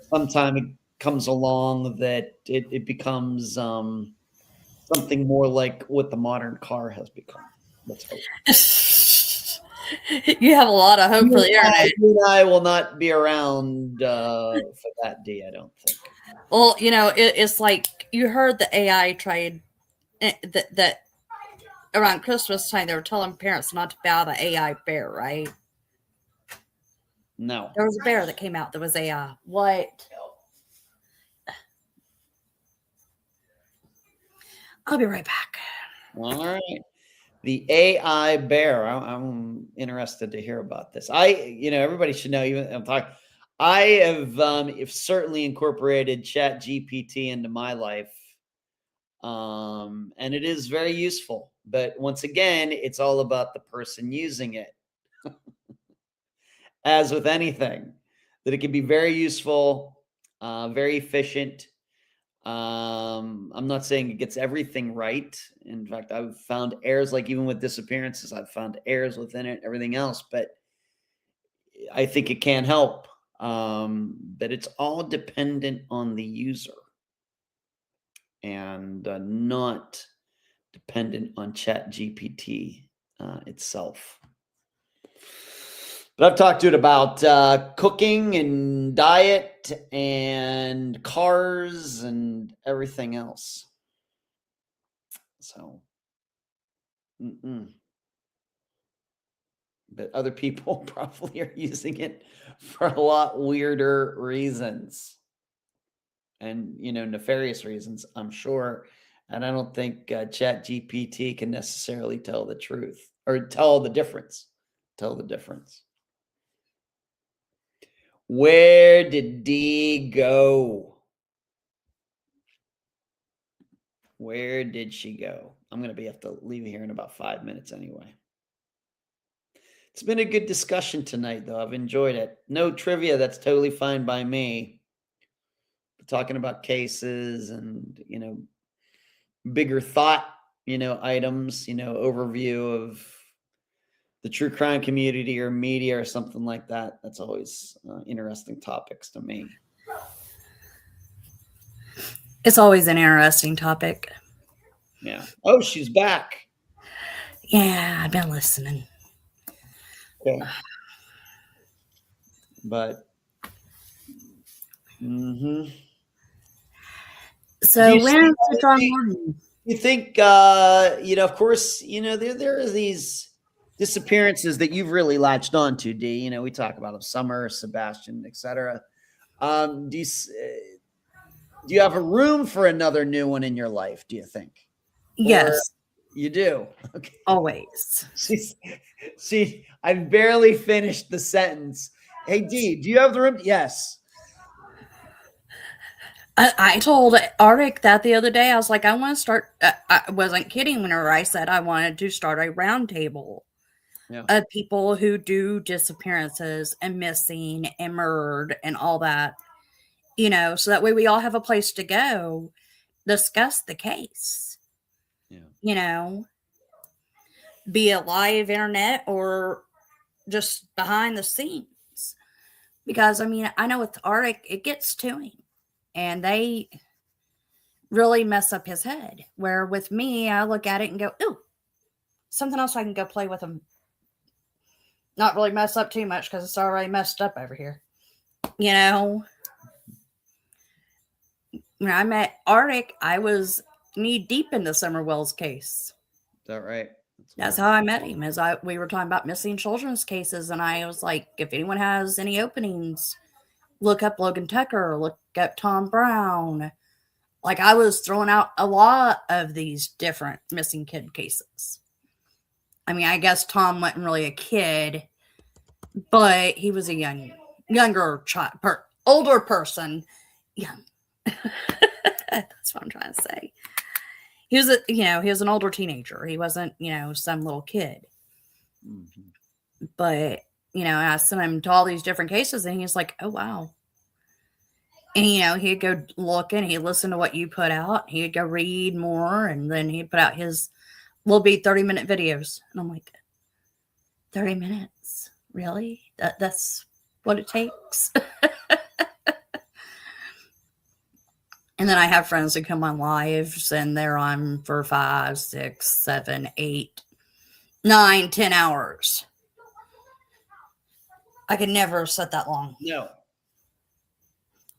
sometime it comes along that it becomes something more like what the modern car has become. Let's hope. You have a lot of hope for the internet. You and I will not be around for that day, I don't think. Well, it's like you heard the AI tried that around Christmas time they were telling parents not to buy the AI bear, right? No. There was a bear that came out that was AI. What? I'll be right back. All right. The AI bear. I'm interested to hear about this. Everybody should know. Even I'm talking. I have certainly incorporated Chat GPT into my life, and it is very useful. But once again, it's all about the person using it. As with anything, that it can be very useful, very efficient. I'm not saying it gets everything right. In fact, I've found errors, like even with disappearances, I've found errors within it, everything else, but I think it can help. But it's all dependent on the user and not dependent on Chat GPT itself. But I've talked to it about cooking and diet and cars and everything else. So, but other people probably are using it for a lot weirder reasons and, nefarious reasons, I'm sure. And I don't think Chat GPT can necessarily tell the truth or tell the difference. Where did D go? Where did she go? I'm going to have to leave here in about 5 minutes anyway. It's been a good discussion tonight, though. I've enjoyed it. No trivia. That's totally fine by me. We're talking about cases and, bigger thought, items, overview of the true crime community or media or something like that. That's always interesting topics to me. It's always an interesting topic. Yeah. Oh, she's back. Yeah, I've been listening. Okay. But, So when's the John Morton? You think, of course, there are these disappearances that you've really latched on to, D. We talk about them, Summer, Sebastian, etc. Do you have a room for another new one in your life, do you think? Yes. Or you do? Okay. Always. See, I barely finished the sentence. Hey, D, do you have the room? Yes. I told Arik that the other day. I was like, I want to start. I wasn't kidding whenever I said I wanted to start a round table of people who do disappearances and missing and murdered and all that, so that way we all have a place to go discuss the case. Yeah. Be it live internet or just behind the scenes. Because, I know with Arik, it gets to him. And they really mess up his head. Where with me, I look at it and go, ooh, something else I can go play with him. Not really mess up too much because it's already messed up over here. When I met Arik, I was knee deep in the Summer Wells case. Is that right? That's how I met him. We were talking about missing children's cases. And I was like, if anyone has any openings, look up Logan Tucker, look up Tom Brown. Like, I was throwing out a lot of these different missing kid cases. I guess Tom wasn't really a kid, but he was a younger child, older person. Young. That's That's what I'm trying to say. He was he was an older teenager. He wasn't, some little kid. Mhm. But, I sent him to all these different cases and he's like, oh, wow. And, he'd go look and he'd listen to what you put out. He'd go read more and then he'd put out his will be 30-minute videos. And I'm like, 30 minutes? Really? That's what it takes? And then I have friends that come on lives and they're on for 5, 6, 7, 8, 9, 10 hours. I could never sit that long. No.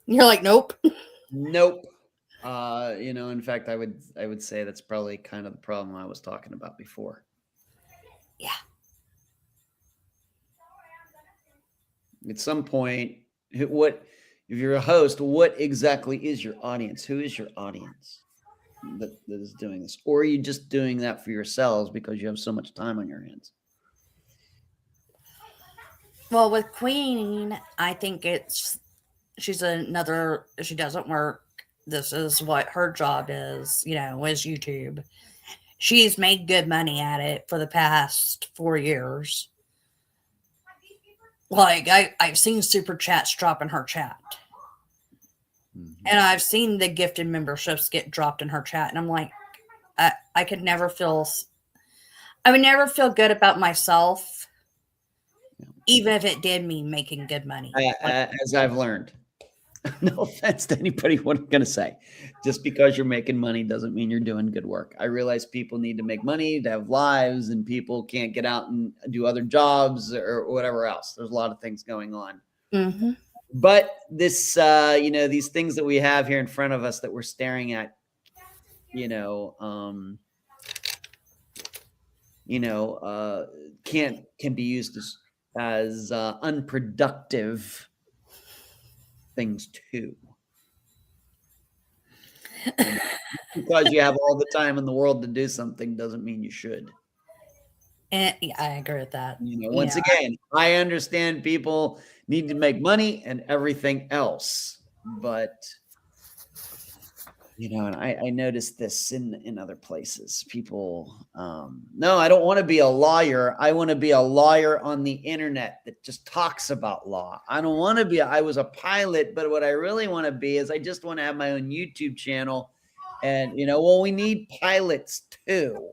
You're like, nope. Nope. In fact, I would say that's probably kind of the problem I was talking about before. Yeah. At some point, if you're a host, what exactly is your audience? Who is your audience that is doing this? Or are you just doing that for yourselves because you have so much time on your hands? Well, with Queen, I think she doesn't work. This is what her job is, is YouTube. She's made good money at it for the past 4 years. Like, I've seen super chats drop in her chat. Mm-hmm. And I've seen the gifted memberships get dropped in her chat. And I'm like, I would never feel good about myself, even if it did mean making good money. As I've learned. No offense to anybody what I'm going to say. Just because you're making money doesn't mean you're doing good work. I realize people need to make money to have lives and people can't get out and do other jobs or whatever else. There's a lot of things going on. Mm-hmm. But this, these things that we have here in front of us that we're staring at, can be used as unproductive things too. Because you have all the time in the world to do something doesn't mean you should. And yeah, I agree with that. Once again, I understand people need to make money and everything else, but and I noticed this in other places. People, no, I don't want to be a lawyer. I want to be a lawyer on the internet that just talks about law. I don't want to be. I was a pilot, but what I really want to be is I just want to have my own YouTube channel. And we need pilots too.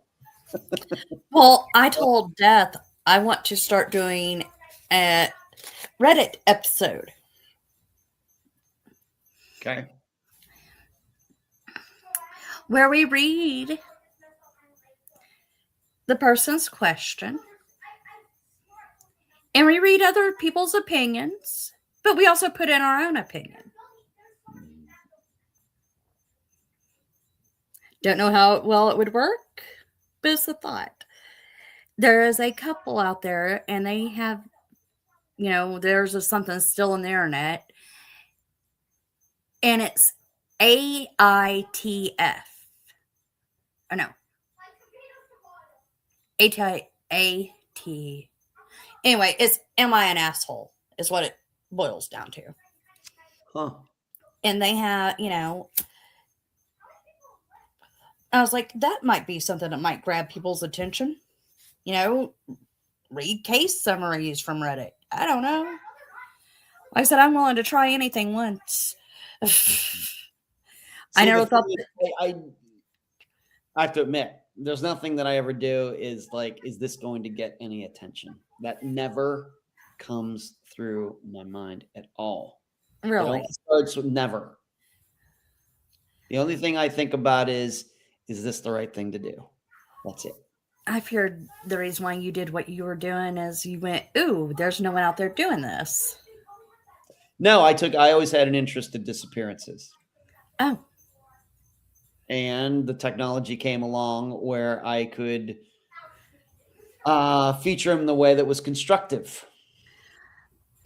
Well, I told Death I want to start doing a Reddit episode. Okay. Where we read the person's question and we read other people's opinions, but we also put in our own opinion. Don't know how well it would work, but it's a thought. There is a couple out there and they have, there's something still on the internet and it's AITF. Oh, no. AT. Anyway, it's am I an asshole is what it boils down to. Huh. And they have, I was like, that might be something that might grab people's attention. Read case summaries from Reddit. I don't know. Like I said, I'm willing to try anything once. I never thought I have to admit, there's nothing that I ever do is like, is this going to get any attention? That never comes through my mind at all. Really? It starts with never. The only thing I think about is this the right thing to do? That's it. I've heard the reason why you did what you were doing is you went, ooh, there's no one out there doing this. No, I always had an interest in disappearances. Oh. And the technology came along where I could feature them in the way that was constructive.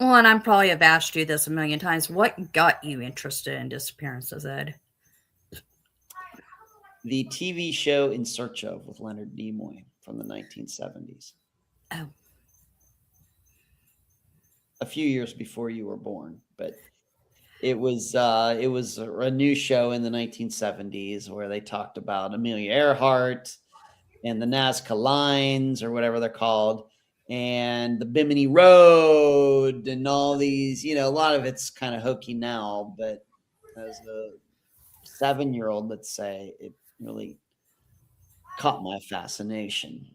Well, and I probably have asked you this a million times. What got you interested in disappearances, Ed? The TV show In Search Of with Leonard Nimoy from the 1970s. Oh. A few years before you were born, but It was a new show in the 1970s where they talked about Amelia Earhart and the Nazca lines or whatever they're called, and the Bimini Road and all these. A lot of it's kind of hokey now, but as a 7-year-old, let's say, it really caught my fascination,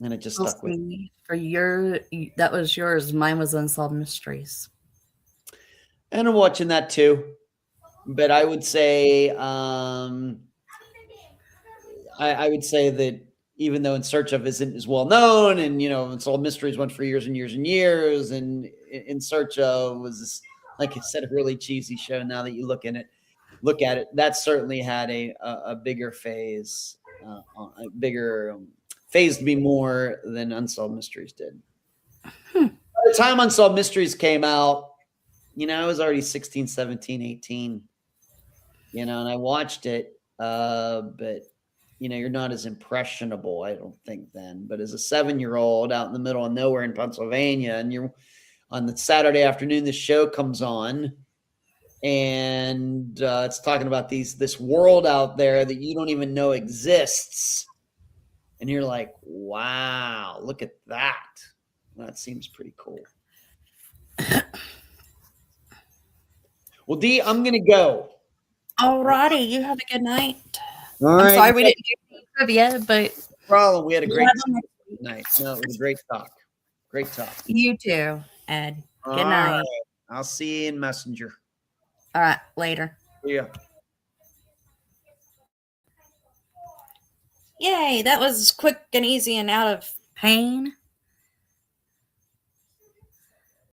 and it just We'll stuck with me. see. That was yours. Mine was Unsolved Mysteries. And I'm watching that too. But I would say, I would say that even though In Search of isn't as well known, and Unsolved Mysteries went for years and years and years, and In Search of was, like I said, a really cheesy show. Now that you look at it, that certainly had a bigger phase, phased me more than Unsolved Mysteries did. By the time Unsolved Mysteries came out, I was already 16, 17, 18, and I watched it, but you're not as impressionable, I don't think, then. But as a 7-year-old out in the middle of nowhere in Pennsylvania, and you're on the Saturday afternoon, the show comes on, and it's talking about this world out there that you don't even know exists, and you're like, wow, look at that. That seems pretty cool. Well, Dee, I'm gonna go. Alrighty, you have a good night. All I'm right. sorry we didn't do any trivia, but No problem. We had a great Yeah. night. No, it was a great talk. Great talk. you too, Ed. Good All night. right. I'll see you in Messenger. All right, later. Yeah. Yay, that was quick and easy and out of pain.